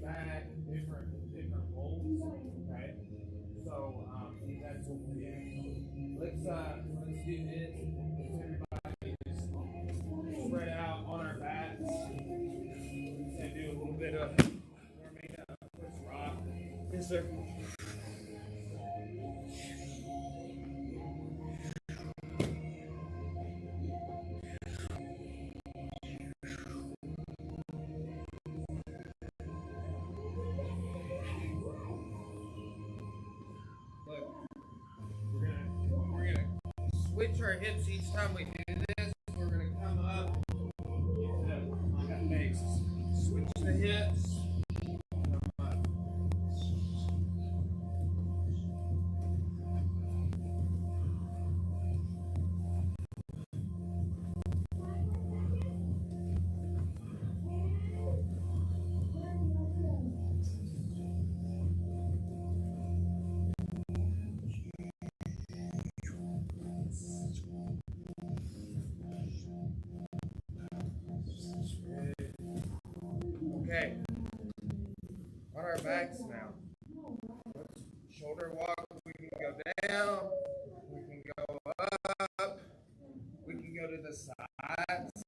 back, different holds. Okay, so that's what we're doing. Let's do this. Everybody just spread out on our backs and do a little bit of warming up. Let's rock. Yes, sir. Look, we're gonna switch our hips each time we do this. We're gonna come up. I got legs. Switch the hips. Come up. Okay, on our backs now. Let's shoulder walk. We can go down. We can go up. We can go to the sides.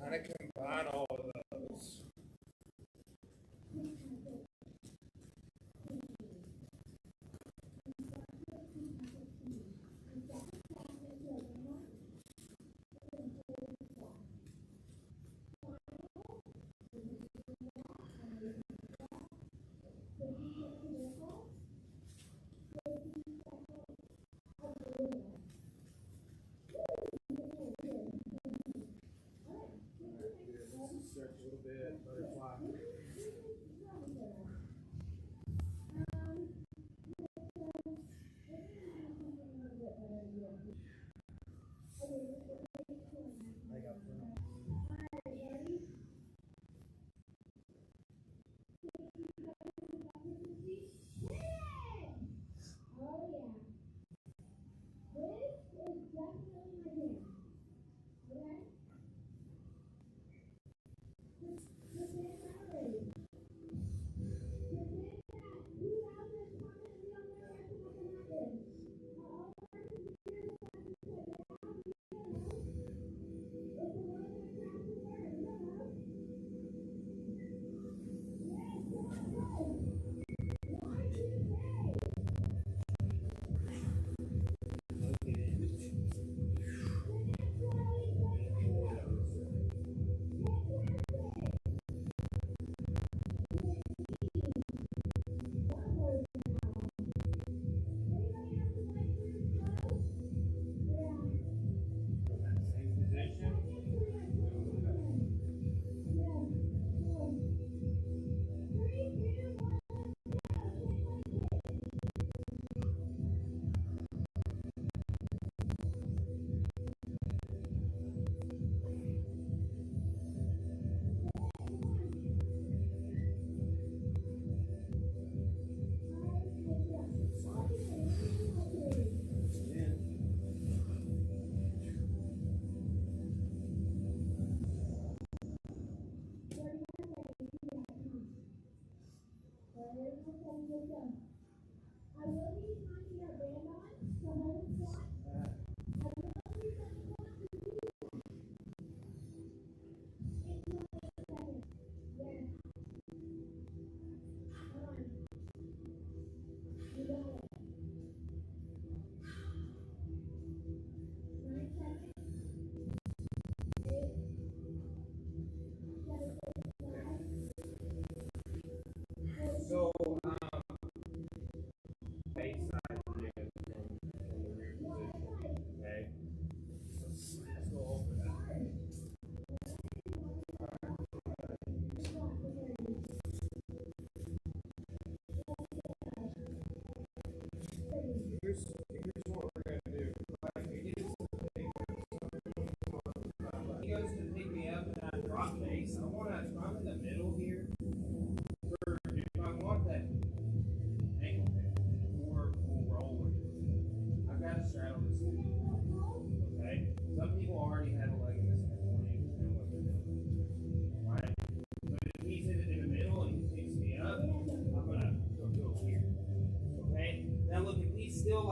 Kind of combine all of those. Stretch a little bit, butterfly. Leg up front. Same position.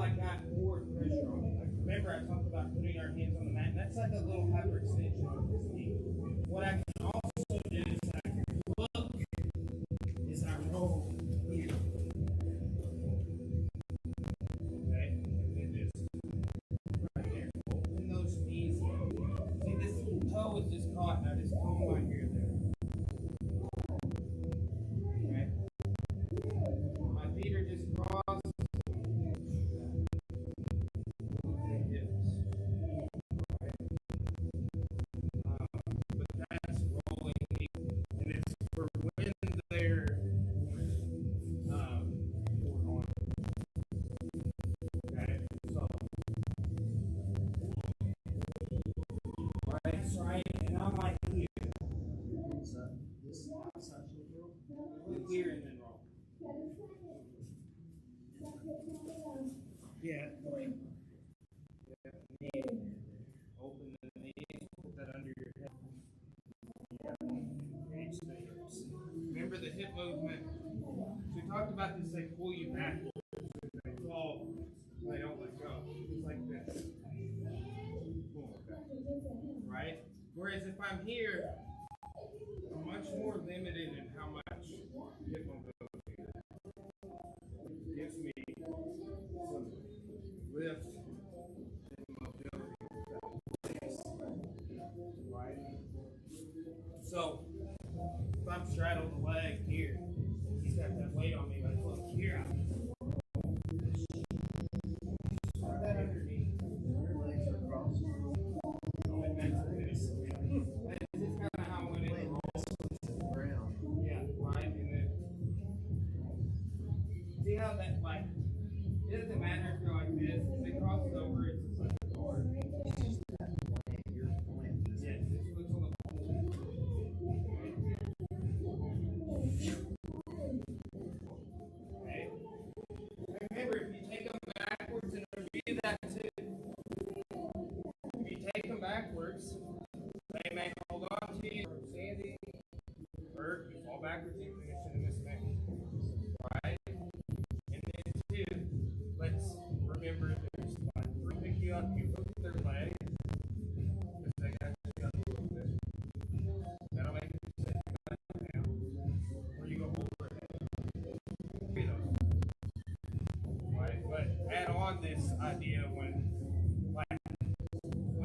like that forward pressure on it. Like, remember I talked about putting our hands on the mat? That's like a little hyperextension of this knee. What I can also do is I can look, is I roll here. Okay? And then just right there. Open those knees. See, this toe is just caught, and I just comb my hair there. Okay? My feet are just crossed. Right, and I'm like here. Here and then roll. Yeah. Open the knees, put that under your head. Engage the hips. Remember the hip movement. So we talked about this, they pull you back. They fall. They don't let go. It's like this. Boom, okay. Right? Whereas if I'm here, I'm much more limited in how much hip mobility it gives me some lift and mobility. Right? So if I'm straddled the leg here, he's got that weight on me. Like, look here. Put that underneath. Your legs are crossed. And that's this. This is kind of how I went in the roll. Yeah, right. And then see how that, like, it doesn't matter if you're like this. If they cross it over, it's just like a guard. Yes, this looks a little. Okay. Remember, if you take them backwards and review that too. If you take them backwards, they may hold on to you from standing, or you fall backwards and finish in this thing. Right? And then two, let's remember there's like three pick you up, you hook their legs. Because they got you up a little bit. That'll make it sit back down. Or you go overhead. Right? But add on this idea when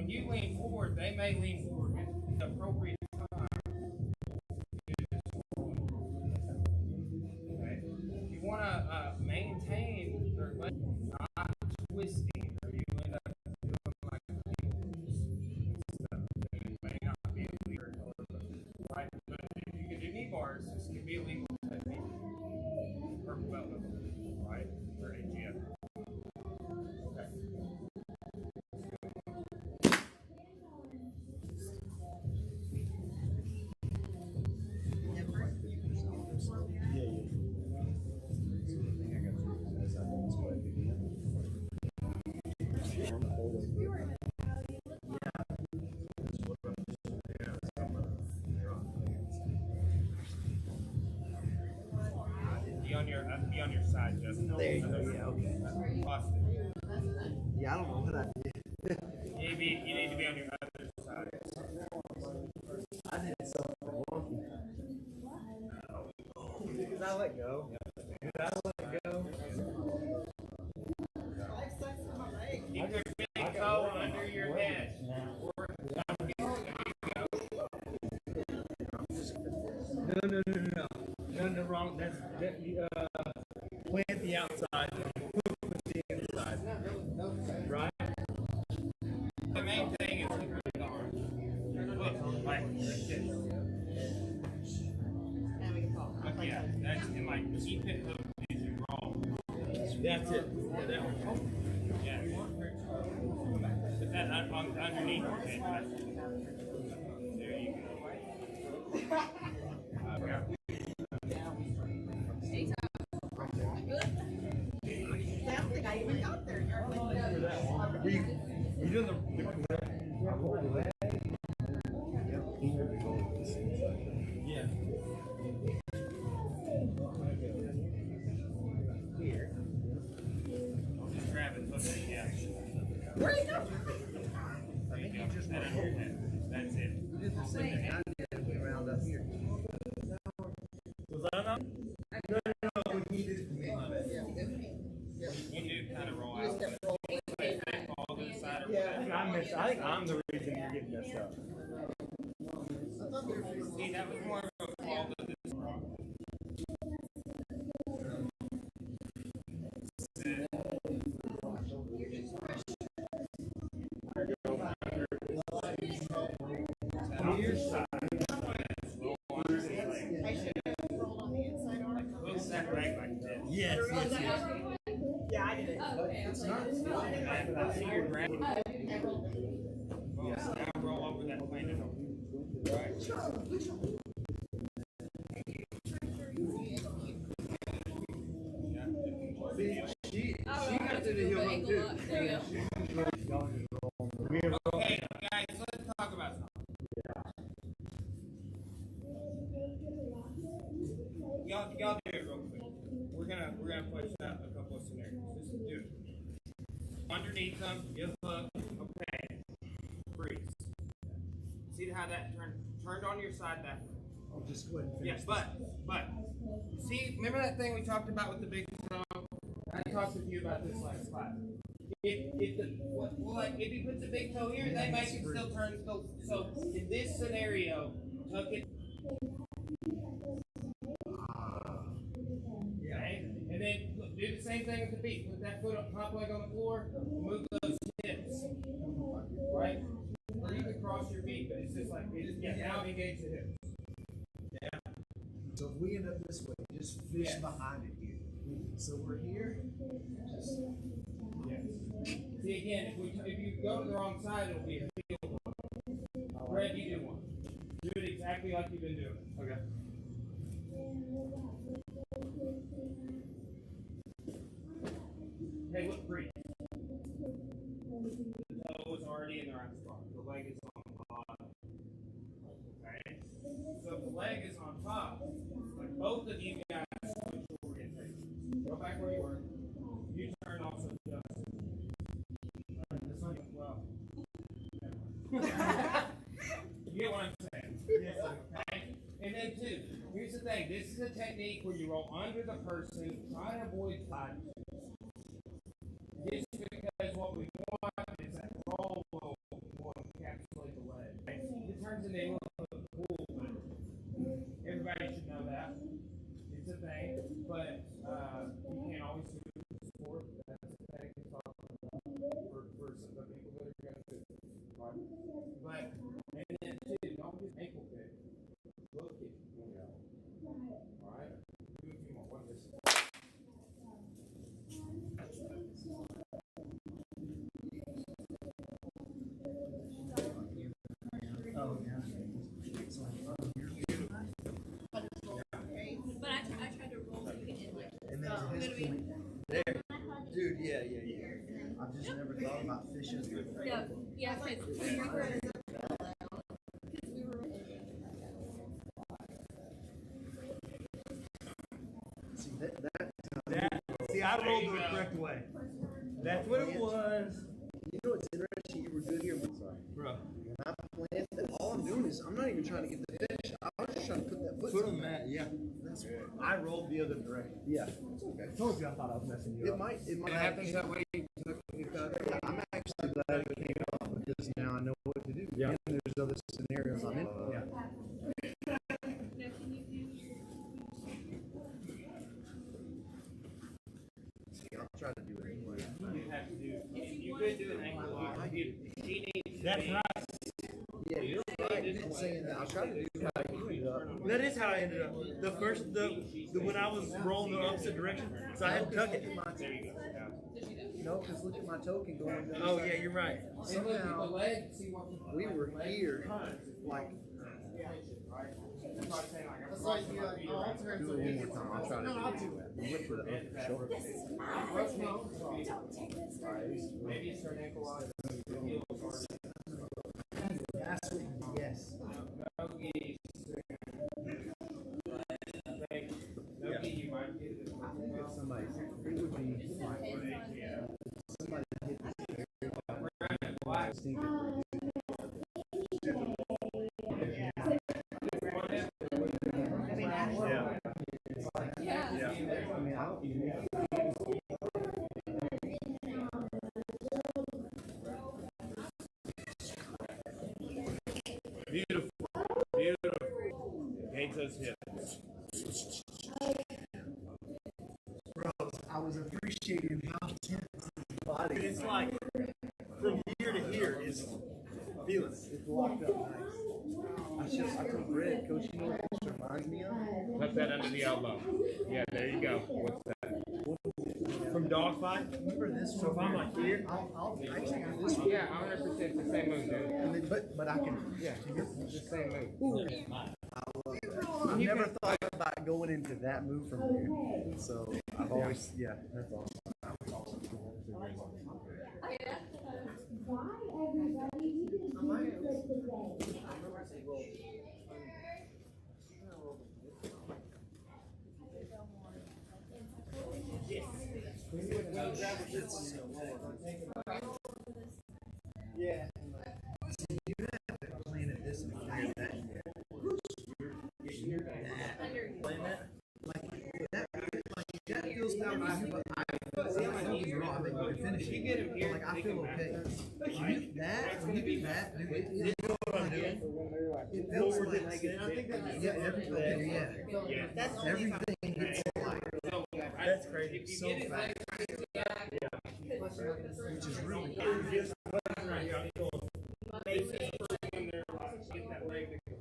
you lean forward, they may lean forward at the appropriate time. Okay? You want to maintain their leg, not twisting, or you end up doing like heels and stuff. And it may not be legal, right? But if you can do knee bars, this can be a legal technique. Purple belt, right? Or AGF. Okay. Be on your side, Justin. There you go. Yeah, okay. Austin. Yeah, I don't know what I did. You need to be on your other side. I did something wonky. Did I let go? Did I let go? Keep your big toe under your head. No, wrong. That's plant the outside, push the inside. Right? The main thing is keep your arm. Like this. But yeah, that's in like keep it hooked as you roll. That's it. Yeah, that one. Yeah. Put that underneath your head. There you go. Yeah. You doing the yeah. Here. I'll just grab it. same thing I did if we round up here. Was that not? No, no, no. He did it to me. You do kind of roll out. Fall to the side or Yeah, I think I'm the reason you're getting messed up. see, that was more of a fall to this rock. On your side. We'll separate like this. Yes, yes, yes. Yeah, I did it. It's not. I see your ground. Well, now roll over that plane and over. Right. She got to the heel hook too. Okay, guys, let's talk about something. Y'all do it real quick. We're gonna push out a couple of scenarios. Just do it. Underneath them, you hook. Okay. Freeze. See how that turned on your side that way. I'll just go ahead and finish. Yes, but see, remember that thing we talked about with the big toe? I talked with you about this last class. If you put the big toe here, they make it still turn. So in this scenario, tuck it. Okay, and then do the same thing with the feet. Put that foot up, top leg on the floor. Move those hips, right? Or you can cross your feet, but it's just like now engage the hips. Yeah. So if we end up this way, just fish behind it here. So we're here. Just Yes. See again, if you go to the wrong side, it'll be a heel. Greg, you do one. Do it exactly like you've been doing. Okay. Hey, look, breathe. The toe is already in the right spot. The leg is on the bottom. Okay? So if the leg is on top, like both of you guys switch orientation. Go back where you were. You turn also just. This one, well. You get what I'm saying? Yes. Okay? And then two, here's the thing. This is a technique where you roll under the person, try to avoid side. Just because what we want is that roll will encapsulate the leg. It turns into a little cool, but everybody should know that. It's a thing, but you can't always do it in sport. That's a thing to talk about for some of the people that are going to do it. Right? But, and then two, don't just ankle kick. Look it. Alright? Do a few more. Watch this. oh yeah. But I tried to roll so you can hit like. And then to his point, There. Dude, yeah. I've just never thought about fishing. Yeah, because we were. See See, I rolled the correct way. That's what it was. you know what's interesting? You were good here, but sorry. Bro. When I planted, all I'm doing is I'm not even trying to get the fish. I was just trying to put that foot. Put on that, yeah. That's right. I rolled the other direction. Yeah. I told you I thought I was messing you It up. might. It might It happens that way. Yeah, I'm actually glad it came off because now I know what to do. Yeah. And there's other scenarios I'm in. Yeah. See, I'll try to do it anyway. You have to do. You could do an ankle lock. She needs. That's right. Yeah, you're right in saying that. I'll try to do how you ended up. That is how I ended up. The first, the when I was rolling the opposite direction, so I had to tuck it. There you go. No, because look at my toe can go on the other Oh side. yeah, you're right. And look at the Somehow leg. See what we were here, like, That's why I'm saying, like, I'm do crossing it my feet one around. more time. I'll try to do it. We went for the upper shoulder. Maybe it's an ankle lock. That's what, yes. No gi. No gi, you might get it. If somebody, it would be somebody hit this very stinking. engage those hips. Bro, I was appreciating how tense his body It's like from here to here is feeling it. It's locked up nice. I told Greg, Coach, you know what this reminds me of? Tuck that under the elbow. Yeah, there you go. What's that? From dogfight. Remember this So one? if I'm like here, I'll actually do this one. Yeah, 100% the same move, dude. And then, but I can. Yeah, it's the same move. I've never thought about going into that move from here. So I've always, yeah, that's awesome. yeah. See, you haven't planted this and cleared that yet. Playing that. Like that feels down my but I feel wrong. I think you can finish it. You get him here, Like I take feel him back. okay. When you do that, dude, You know what I'm doing? it feels Forward like and I think that's yeah, everything, Yeah. everything hits like So, That's crazy. if you so get his fast, legs which is really cool. Just right here, I'm going. This is when they're like, get that leg to go.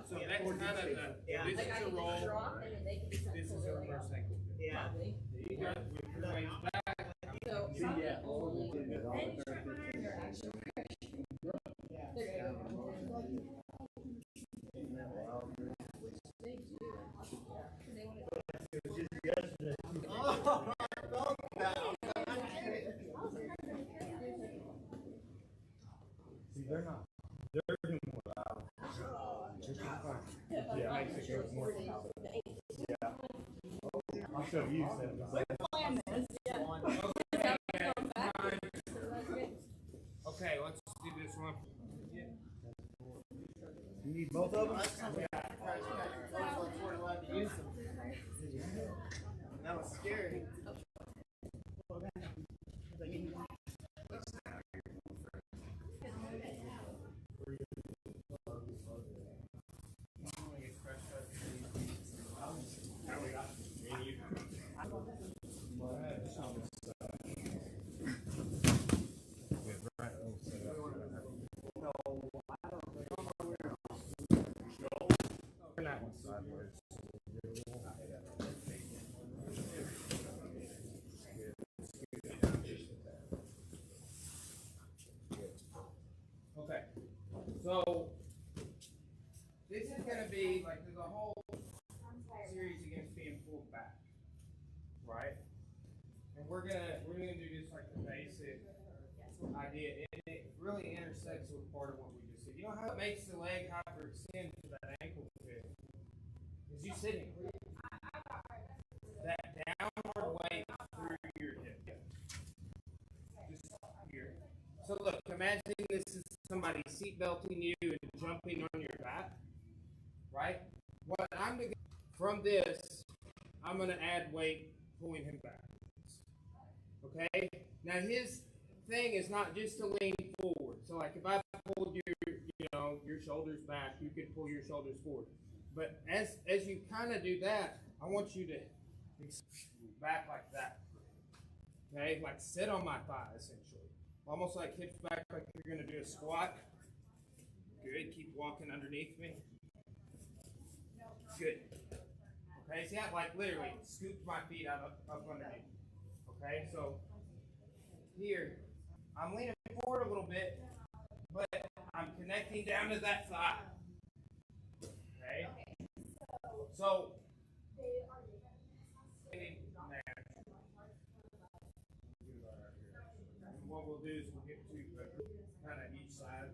So that's kind of the, this is a roll, this is a reverse ankle. Yeah. You got with your legs back. see they're not. They're doing what I yeah, makes it go more. I'll show you. Okay, let's do this one. You need both of them? That was scary. Okay, so this is gonna be like there's a whole series against being pulled back, right? And we're gonna do just like the basic idea, and it really intersects with part of what we just said. You know how it makes the leg hyperextend to that ankle fit? Is you sitting that downward weight through your hip, just here. So look, imagine this is somebody seatbelting you and jumping on your back, right? What I'm gonna from this, I'm gonna add weight, pulling him back. Okay. Now his thing is not just to lean forward. So like if I pulled your shoulders back, you could pull your shoulders forward. But as you kind of do that, I want you to back like that. Okay, like sit on my thigh essentially. Almost like hips back like you're gonna do a squat. Good, keep walking underneath me. Good. Okay, see I like literally scooped my feet up underneath. Okay, so here, I'm leaning forward a little bit, but I'm connecting down to that thigh. Okay, so what we'll do is we'll get to kind of each side,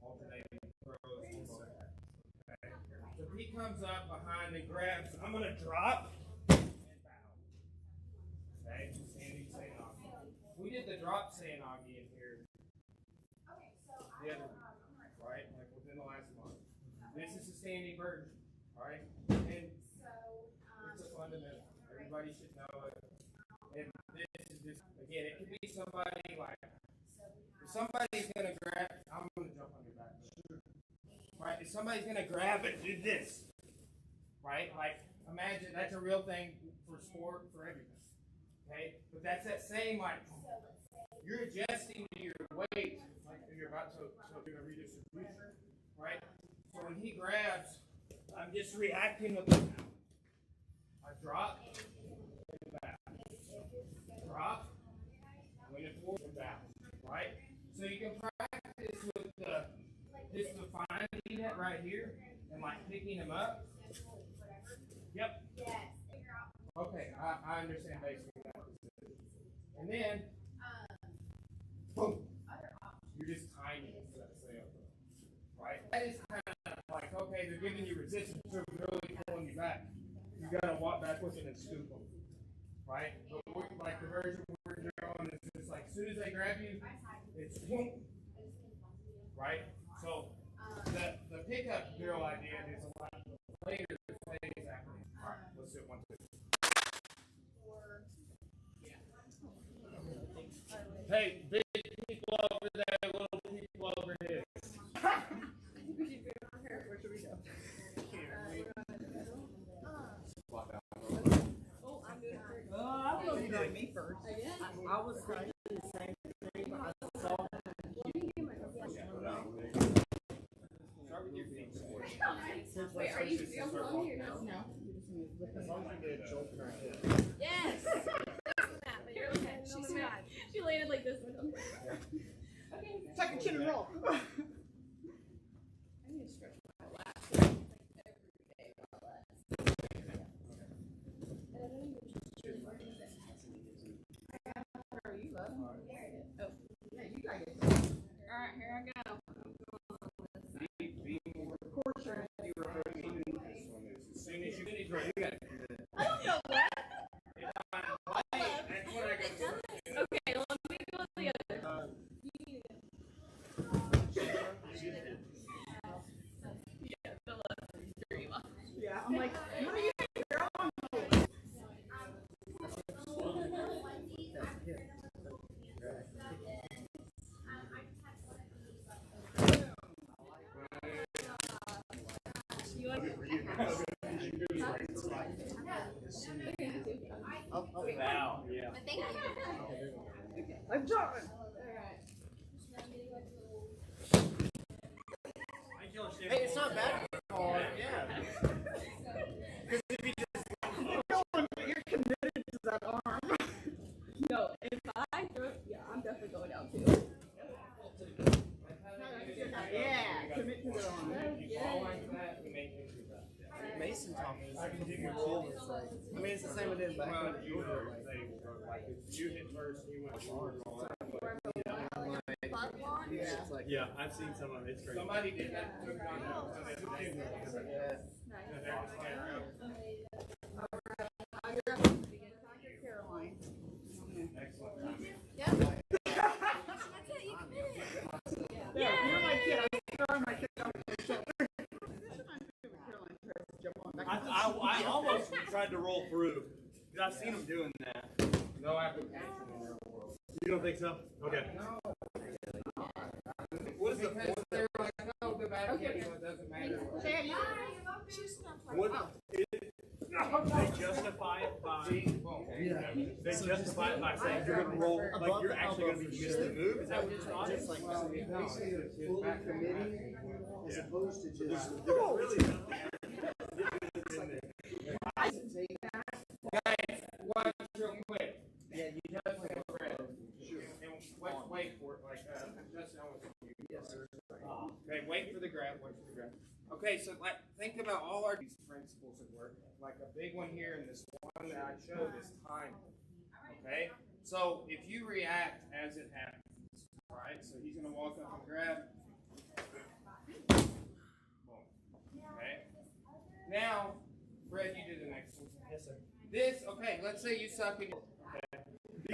alternating throws. Okay. So if he comes up behind and grabs, I'm going to drop and bow. Okay, standing Sayanagi. We did the drop Sayanagi in here the other week, right? Like within the last month. This is a standing version, all right? And it's a fundamental. Everybody should know it. And this is just, again, it could be somebody like, if somebody's going to grab, I'm going to jump on your back. right? If somebody's gonna grab it, do this, right? Like imagine that's a real thing for sport, for everything. Okay, but that's that same like you're adjusting to your weight, like you're about to do a redistribution, right? So when he grabs, I'm just reacting with the I drop, back, drop, win it forward, and back, right? So you can practice with just defining it right here and like picking him up. Yep. Okay, I understand basically that. And then, boom, you're just timing it, right? That is kind of like, okay, they're giving you resistance, so they're really pulling you back. You gotta walk back with it and scoop them, right? But like the version we're doing is just like, as soon as they grab you, it's boom, right? So the pickup drill idea is a lot later phase after. All right, let's do it 1, 2. Hey, big people over there, little people over here. Where should we go? I thought you like me first. I was trying to do the same thing, but I saw Start with your feet. Wait, are you alone here now? No. As long as we get a jolt in our head. Yes! Here, look at her. She landed like this. Okay. Tuck your chin and roll. I need to stretch my lats like every day about that. And I don't even Where are you, love? Oh. Yeah, you got it. Alright, here I go. Of course you're As soon as you finish, right, you got it. I don't know what. That's what I got. Okay, let me go with the other. Yeah, the left is very well. Yeah, I'm like, what are you doing? You're on. You want Wow, yeah. Thank you. I'm John. Hey, it's not bad. Yeah. Because if you just You're committed to that arm. No, if I do it, yeah, I'm definitely going down too. Yeah, commit to the arm. Mason taught me, I can do your roll. It's like, I mean, it's the same with him, but I You hit first, you went forward. it's like, Yeah, I've seen some of it. It's great. Somebody did that. Took it on. Caroline. Excellent. Yeah. That's it, you committed. Yeah, you're my kid. I was throwing my kid off the shoulder. Caroline tries to jump on back. I almost tried to roll through because I've seen them doing that. No application in the real world. You don't think so? Okay. What is the point? They're like, no, the back end, so it doesn't matter. What they justify it by they justify it by saying you're gonna roll like you're actually gonna be missing the move. Is that what you're talking? just like, so basically it's full committing as opposed to just. Really Guys, watch real quick. Yeah, you definitely. And let's wait for it. Like, Justin, I want you. Yes, sir. Okay, wait for the grab. Wait for the grab. Okay, so like, think about all our these principles at work. Like a big one here, and this one that I showed is time. Okay, so if you react as it happens, all right. So he's gonna walk up and grab. Boom. Okay. Now, Fred, you do the next one. Yes, sir. This, okay, let's say you suck in.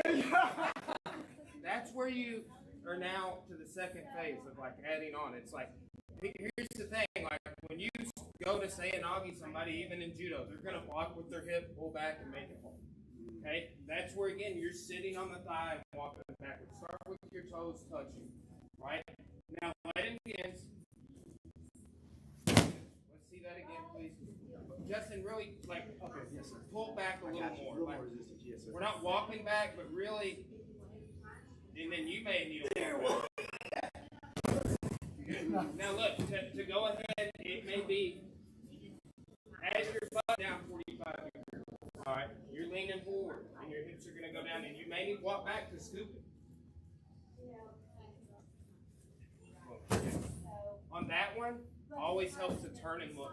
Okay. That's where you are now to the second phase of like adding on. It's like, here's the thing, like when you go to say an Augie somebody, even in judo, they're going to block with their hip, pull back, and make it home. Okay? That's where, again, you're sitting on the thigh and walking backwards. Start with your toes touching. Right? Now, let him again. see that again, please. Justin, really, like, Okay, yes, sir. pull back a I little got you. more. A little Like, more resistance, yes, sir. we're not walking back, but really, and then you may need a walk back. Now look, to go ahead, it may be as your butt down 45 degrees. All right, you're leaning forward, and your hips are going to go down, and you may need to walk back to scoop it. On that one, always helps to turn and look.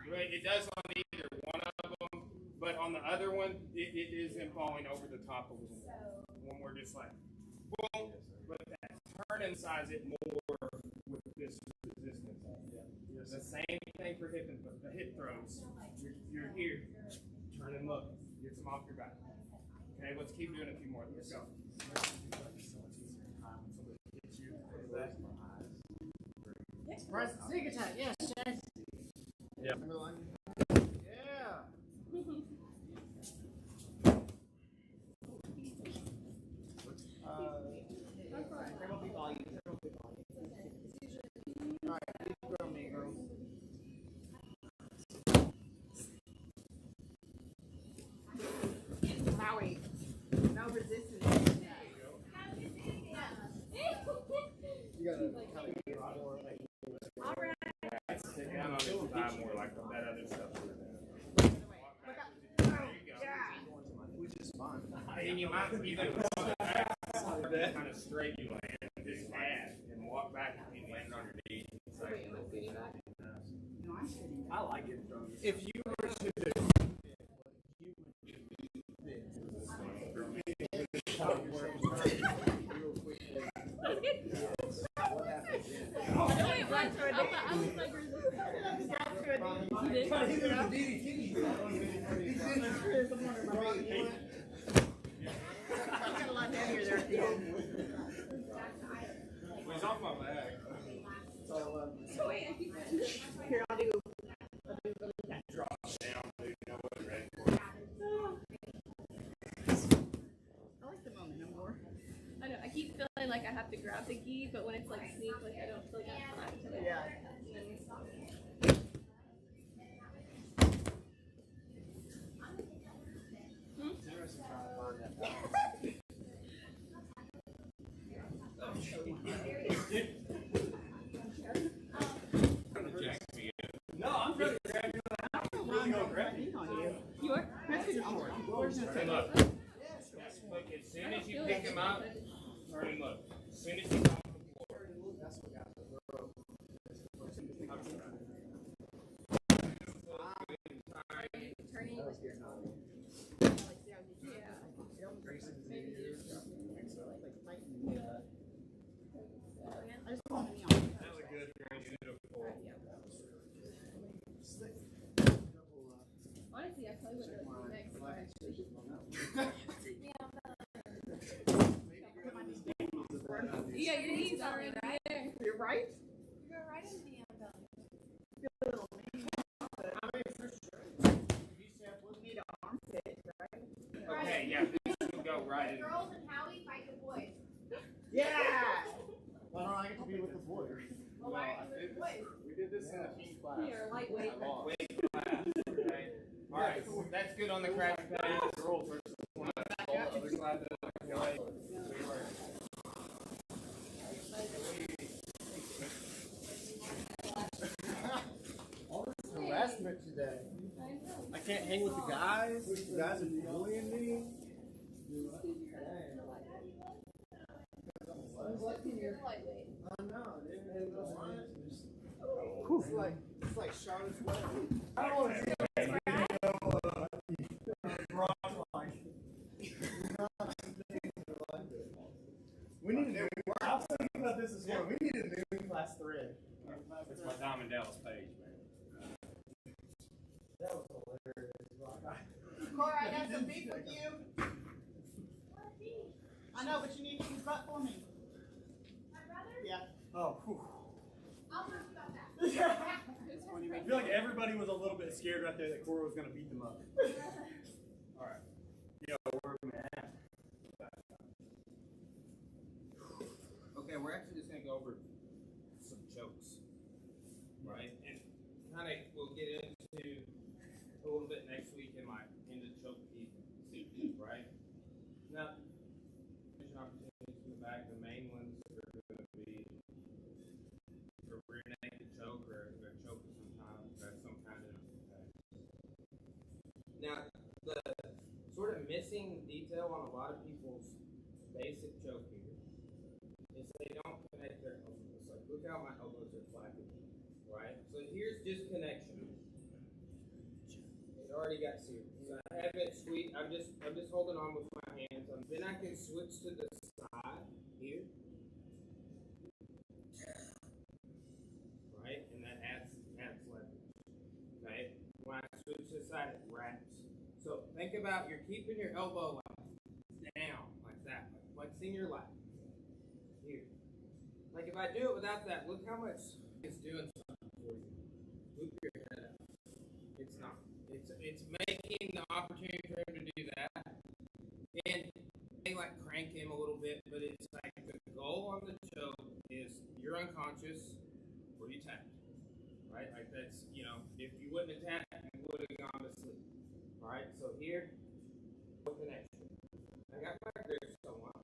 Right, it does on either one of them, but on the other one, it isn't falling over the top a little bit. When we're just like, boom, but that turn and size it more with this resistance. The same thing for hip throws. You're here, turn and look, get some off your back. Okay, let's keep doing a few more. Let's go. Press sneak attack. Yes, Chad. Yeah. Yeah. There will be volume. There will be volume. All right, you grow me, girl. Howie, no resistance. You gotta kind of get more like. Sit down on this thigh more like that other stuff. Which is fine. And you might even walk back kind of straight you land, just add and walk back and land on your knees. I like it from. If you were to He's off my back. Here, I'll do. Drop down, so you know what you're ready for. I like the momentum more. I know, I keep feeling like I have to grab the gi, but when it's like sneak, like I don't feel like I have time to Yeah. Interesting trying to find that balance. No, I'm trying to grab you. I'm really gonna grab you. You are? Turn up. Look, as soon as you pick him up, turn him up. As soon as he's off the floor. That's what got the throw. Turning. That was good. Yeah. Grayson's ears. That was good. Beautiful. Honestly, I probably would have next time. Yeah, your knees are right there. You're right. You go right into the belly. Need an armpit, right? Okay, yeah, this will go right in. Girls and Howie fight the boys. Yeah. Why don't I get to be with the boys? Well, why are you with the boys? We did this in a team class. You're lightweight. Wait, okay. All right, that's good on the crash pad. Girls versus one. Other side of the way. All this harassment today. I can't hang with the guys. The guys are bullying me. You're lightweight. I know, dude. It's like Charlotte's wedding. I don't want to see We need a new. I was thinking about this as well. We need a new class thread. That's my Diamond Dallas page, man. That was hilarious. Cora, I got some beef with you. I know, but you need to keep butt for me. My brother? Yeah. Oh, whew. I'll talk about that. I feel like everybody was a little bit scared right there that Cora was gonna beat them up. All right. Yo, we're mad. Okay, we're actually just gonna go over some jokes, right? And Now, the sort of missing detail on a lot of people's basic choke here is they don't connect their elbows. Like, look how my elbows are flapping, right? So here's just connection. It already got serious. So I have it sweet. I'm just holding on with my hands. Then I can switch to the side here, right? And that adds leverage. Okay. When I switch to the side, it wraps. So think about you're keeping your elbow down like that, like flexing your lat here. Like if I do it without that, look how much it's doing something for you. Loop your head out. It's not. It's making the opportunity for him to do that. And they like crank him a little bit, but it's like the goal on the choke is you're unconscious or you tap. Right? Like that's, if you wouldn't have tapped, you would have gone to sleep. Alright, so here, no connection. I got my grip somewhat.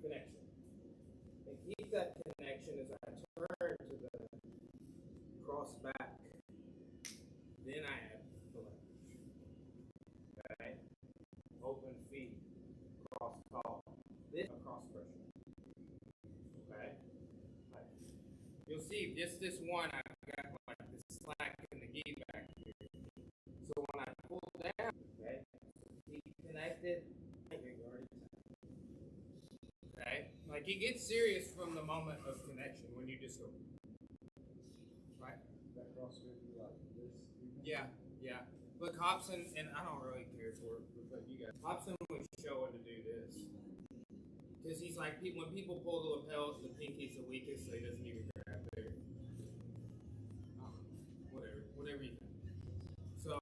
Connection. And keep that connection as I turn to the cross back. Then I add the leverage. Okay? Open feet. Cross call. This cross pressure. Okay? Like, you'll see just this one I've got like this slack in the gi back here. So when I pull down, okay, keep connected, okay? Like it gets serious from the moment of connection when you just go, right? That cross grip like this. Yeah. Look, Hobson, and I don't really care for it, but you guys, Hobson was showing to do this. Because he's like, when people pull the lapels, the pinky's the weakest, so he doesn't even grab there. Whatever you think. So,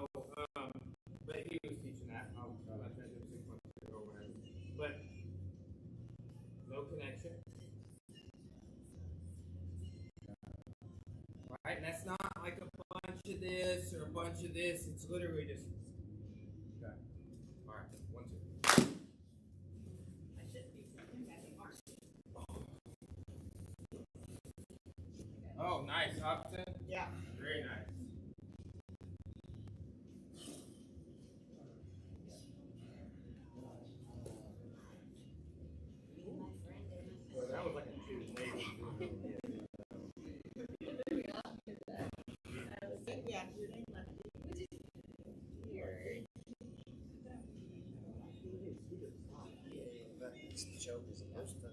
but he was teaching that. I'll let that do 6 months ago or whatever. But no connection. Right? And that's not like a bunch of this or a bunch of this. It's literally just. Okay. All right. 1, 2. I should be something that they aren't. Oh, nice, Hobson. Yeah. Very nice. Well, that was like a 2, maybe. Yeah, your name left. That choke is supposed to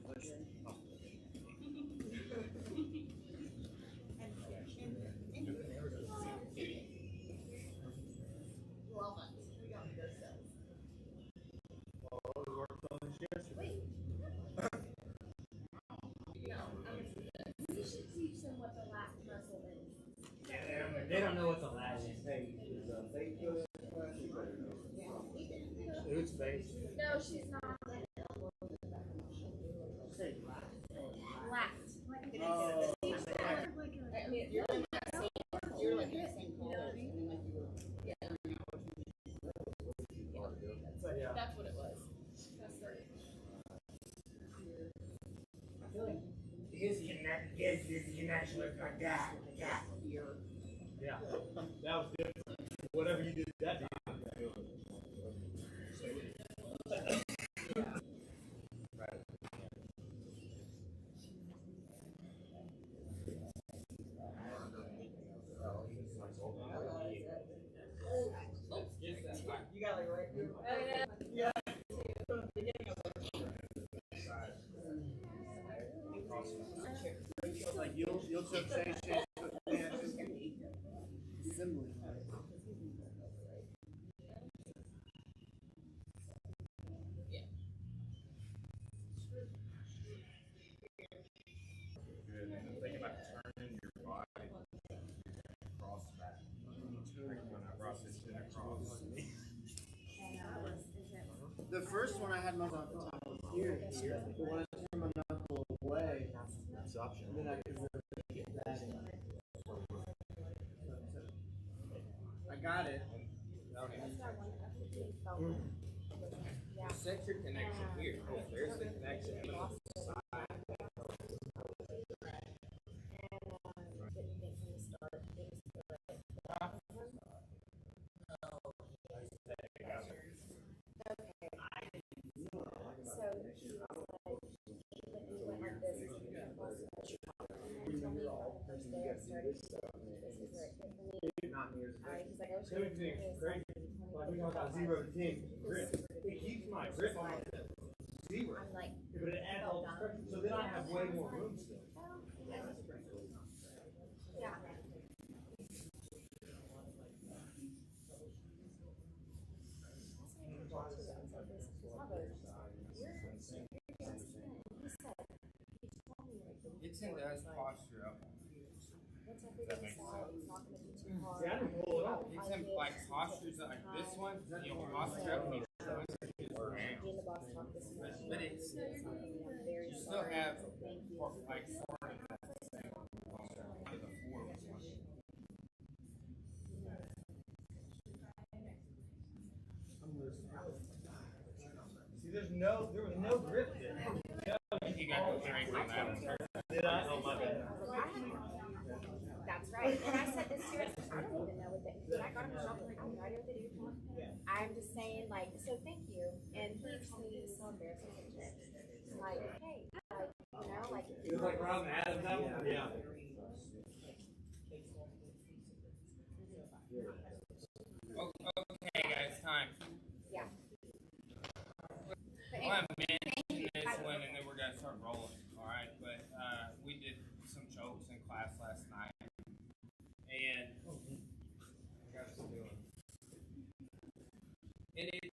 push off. Oh, we worked on this yesterday. You should teach them what the last muscle is. They don't know what the last is. Who's face? No, she's not. Last. Oh, I mean, you're like the same. You're like in the same college. I mean, like you were. Yeah. That's what it was. That's right. I feel like his connection was like that. Yeah. That was different. Whatever you did that day. You got like right here. Yeah. like you'll choke station, similar. Good. And think about turning your body across back. When I brought this in across. The first one I had my knuckle was here, but when I turned my knuckle away, then I could really get that in. I got it. Set your connection here. There's the connection. Like we talk about 0 to 10 grip. It keeps my grip on zero. I'm like, But it adds all the pressure. So then I have way more room still. yeah. It's in that posture up. That makes sense. Yeah, I didn't pull it off. It's in like postures like this one, you know, posture up. But it's, you still have like four of that same posture. One of the four was one. See, there was no grip there. You got to drink on that one. Did I? Oh my bad. That's right. And I said this to her. I don't even know what they. When I got him in trouble, I have no idea what they do. I'm just saying, like, so thank you. And he told me he was so embarrassing. Like, hey, like, you know, like. It was like around the Adam's apple. Yeah. Okay, guys, time. Yeah. Well, I mentioned this one, and then we're gonna start rolling. All right, but we did some chokes in class last night, and in a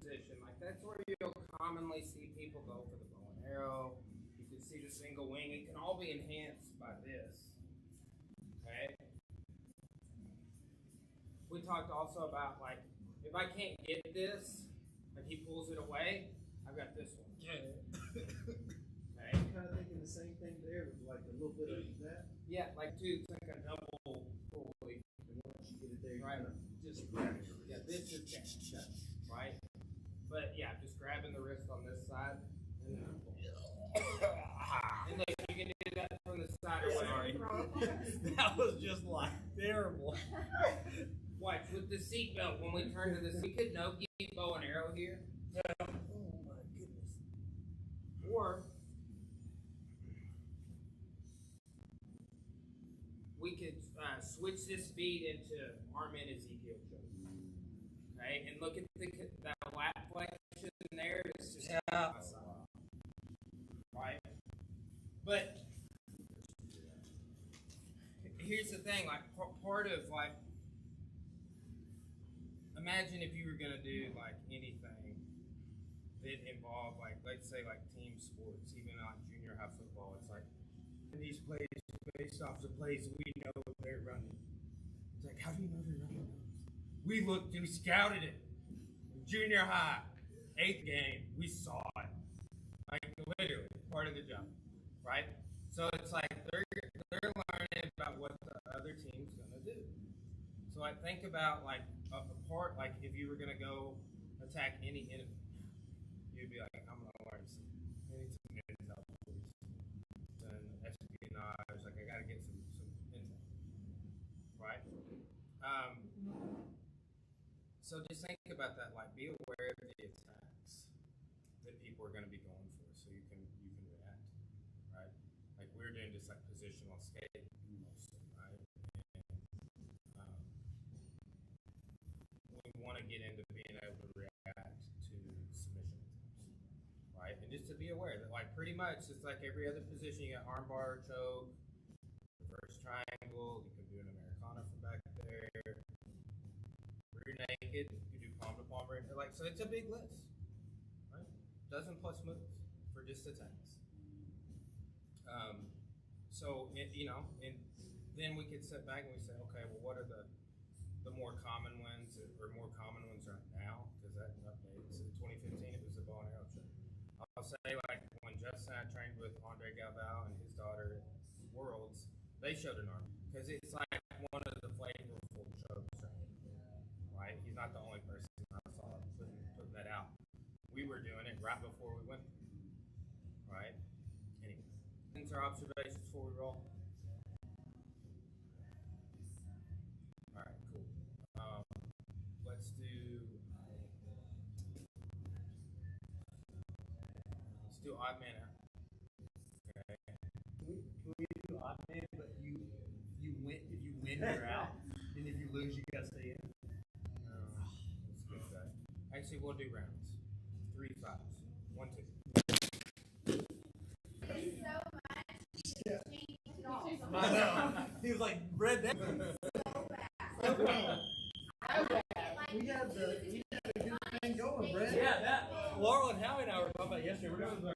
position like that's where you'll commonly see people go for the bow and arrow. You can see the single wing. It can all be enhanced by this. Okay. We talked also about like if I can't get this, like he pulls it away, I've got this one. Okay. Kind of thinking the same thing there with like a little bit of that. Yeah, like two, it's like a double pulley. And once you get it there, Right. just Yeah, this is that, right? But yeah, just grabbing the wrist on this side. And then and look, you can do that from the side or Sorry. That was just like terrible. Watch with the seatbelt when we turn to this. We could no keep bow and arrow here. Oh my goodness. Or we could switch this speed into arm in Ezekiel choke. Okay, and look at that lat flexion there. It's just right. But here's the thing, like part of like, imagine if you were gonna do like anything that involved like, let's say like team sports, even like junior high football. It's like these plays based off the plays we know they're running. It's like, how do you know they're running those? We scouted it. Junior high, 8th game, we saw it. Like literally, part of the job, right? So it's like they're learning about what the other team's gonna do. So I think about like a part, like if you were gonna go attack any enemy, you'd be like, I'm gonna learn some intel, some espionage. Like I gotta get some intel, right? So just think about that. Like be aware of the attacks that people are gonna be going for, so you can react, right? Like we're doing just like positional skate mostly, right? And we want to get into being able to react to submission attempts, right? And just to be aware that like pretty much it's like every other position. You got armbar, choke, reverse triangle. You can do an Americana from back there. Rear naked. You can do palm to palm. Like so, it's a big list, right? Dozen plus moves for just attacks. So you know, and then we could sit back and we say, okay, well, what are the more common ones or more common ones right now? Because that updates. In 2015, it was the bow and arrow choke. I'll say like when Justin and I trained with Andre Galvao and his daughter at Worlds, they showed an arm because it's like one of the flavorful chokes, right? He's not the only person I saw putting that out. We were doing it right before we went, right? Anyway, our observations before we roll. All right, cool. Let's do. do odd man out. Okay. Can we do odd man, but you win if you win you're out, and if you lose you gotta stay in. Let's get that. Actually, we'll do rounds. 3 5s. 1 2. I know. He was like, read that. We had a good thing going, Brett. Yeah, that Laurel and Howie and I were talking about yesterday. We're doing